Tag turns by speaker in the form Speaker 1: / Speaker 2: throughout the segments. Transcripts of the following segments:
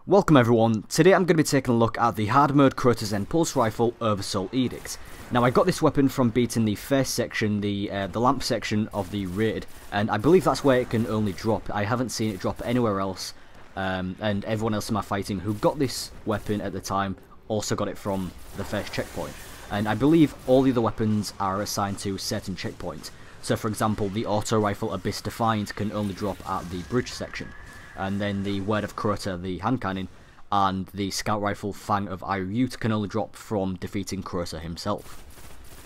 Speaker 1: Welcome everyone, today I'm going to be taking a look at the hard mode Crota Zen Pulse Rifle Oversoul Edict. Now I got this weapon from beating the first section, the lamp section of the raid, and I believe that's where it can only drop. I haven't seen it drop anywhere else, and everyone else in my fighting who got this weapon at the time also got it from the first checkpoint. And I believe all the other weapons are assigned to certain checkpoints. So for example, the auto rifle Abyss Defiant can only drop at the bridge section. And then the Word of Crota, the hand cannon, and the scout rifle Fang of Irute can only drop from defeating Crota himself.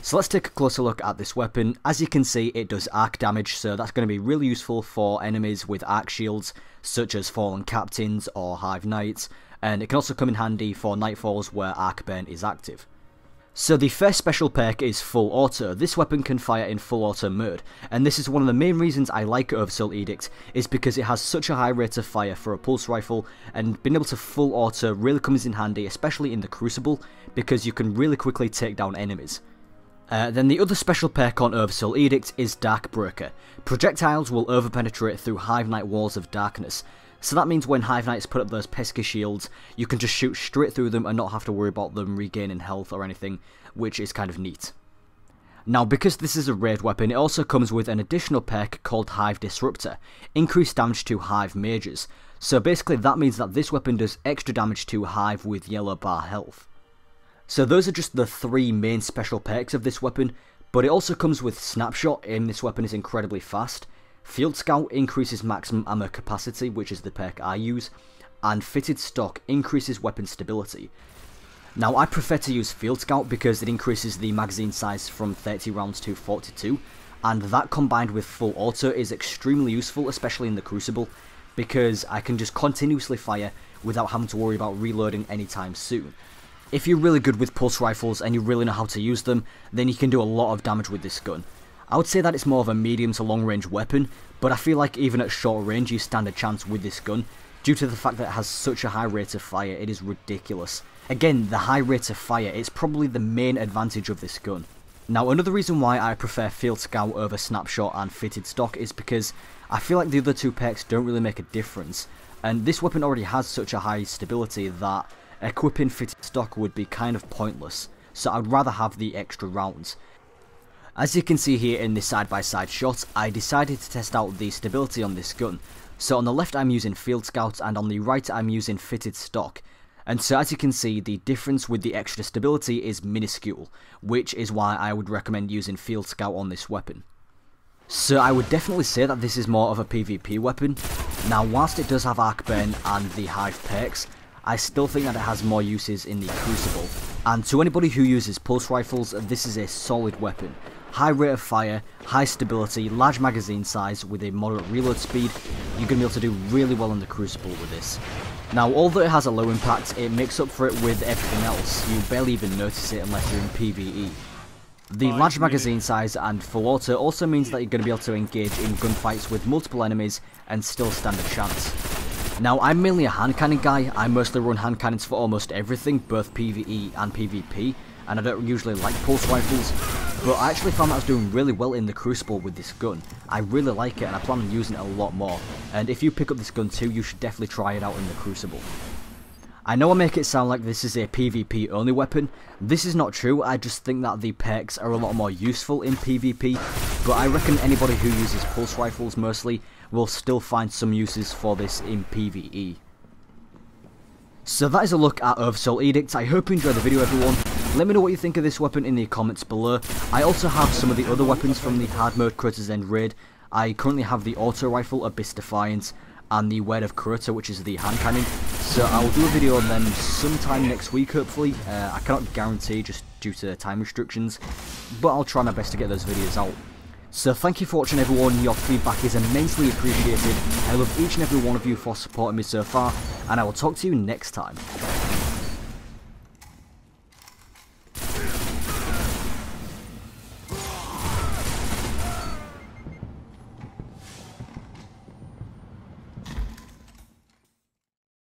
Speaker 1: So let's take a closer look at this weapon. As you can see, it does arc damage, so that's going to be really useful for enemies with arc shields, such as Fallen Captains or Hive Knights, and it can also come in handy for Nightfalls where Arc Burn is active. So the first special perk is Full Auto. This weapon can fire in full auto mode, and this is one of the main reasons I like Oversoul Edict, is because it has such a high rate of fire for a pulse rifle, and being able to full auto really comes in handy, especially in the Crucible, because you can really quickly take down enemies. Then the other special perk on Oversoul Edict is Dark Breaker. Projectiles will overpenetrate through Hive Knight walls of darkness. So that means when Hive Knights put up those pesky shields, you can just shoot straight through them and not have to worry about them regaining health or anything, which is kind of neat. Now, because this is a raid weapon, it also comes with an additional perk called Hive Disruptor, increased damage to Hive mages. So basically that means that this weapon does extra damage to Hive with yellow bar health. So those are just the three main special perks of this weapon, but it also comes with Snapshot, and this weapon is incredibly fast. Field Scout increases maximum ammo capacity, which is the perk I use, and Fitted Stock increases weapon stability. Now I prefer to use Field Scout because it increases the magazine size from 30 rounds to 42, and that combined with Full Auto is extremely useful, especially in the Crucible, because I can just continuously fire without having to worry about reloading anytime soon. If you're really good with pulse rifles and you really know how to use them, then you can do a lot of damage with this gun. I would say that it's more of a medium to long range weapon, but I feel like even at short range you stand a chance with this gun, due to the fact that it has such a high rate of fire. It is ridiculous. Again, the high rate of fire is probably the main advantage of this gun. Now another reason why I prefer Field Scout over Snapshot and Fitted Stock is because I feel like the other two perks don't really make a difference, and this weapon already has such a high stability that equipping Fitted Stock would be kind of pointless, so I'd rather have the extra rounds. As you can see here in this side-by-side shot, I decided to test out the stability on this gun. So on the left I'm using Field Scout and on the right I'm using Fitted Stock. And so as you can see, the difference with the extra stability is minuscule, which is why I would recommend using Field Scout on this weapon. So I would definitely say that this is more of a PvP weapon. Now whilst it does have Arc Burn and the Hive perks, I still think that it has more uses in the Crucible. And to anybody who uses pulse rifles, this is a solid weapon. High rate of fire, high stability, large magazine size with a moderate reload speed. You're going to be able to do really well in the Crucible with this. Now although it has a low impact, it makes up for it with everything else. You barely even notice it unless you're in PvE. The large magazine size and full auto also means that you're going to be able to engage in gunfights with multiple enemies and still stand a chance. Now I'm mainly a hand cannon guy. I mostly run hand cannons for almost everything, both PvE and PvP, and I don't usually like pulse rifles, but I actually found that I was doing really well in the Crucible with this gun. I really like it and I plan on using it a lot more, and if you pick up this gun too, you should definitely try it out in the Crucible. I know I make it sound like this is a PvP only weapon. This is not true. I just think that the perks are a lot more useful in PvP, but I reckon anybody who uses pulse rifles mostly will still find some uses for this in PvE. So that is a look at Oversoul Edict. I hope you enjoyed the video everyone. Let me know what you think of this weapon in the comments below. I also have some of the other weapons from the hard mode Crota Zen raid. I currently have the auto rifle Abyss Defiant and the Word of Crota, which is the hand cannon. So I'll do a video on them sometime next week hopefully. I cannot guarantee just due to time restrictions, but I'll try my best to get those videos out. So thank you for watching everyone, your feedback is immensely appreciated. I love each and every one of you for supporting me so far, and I will talk to you next time.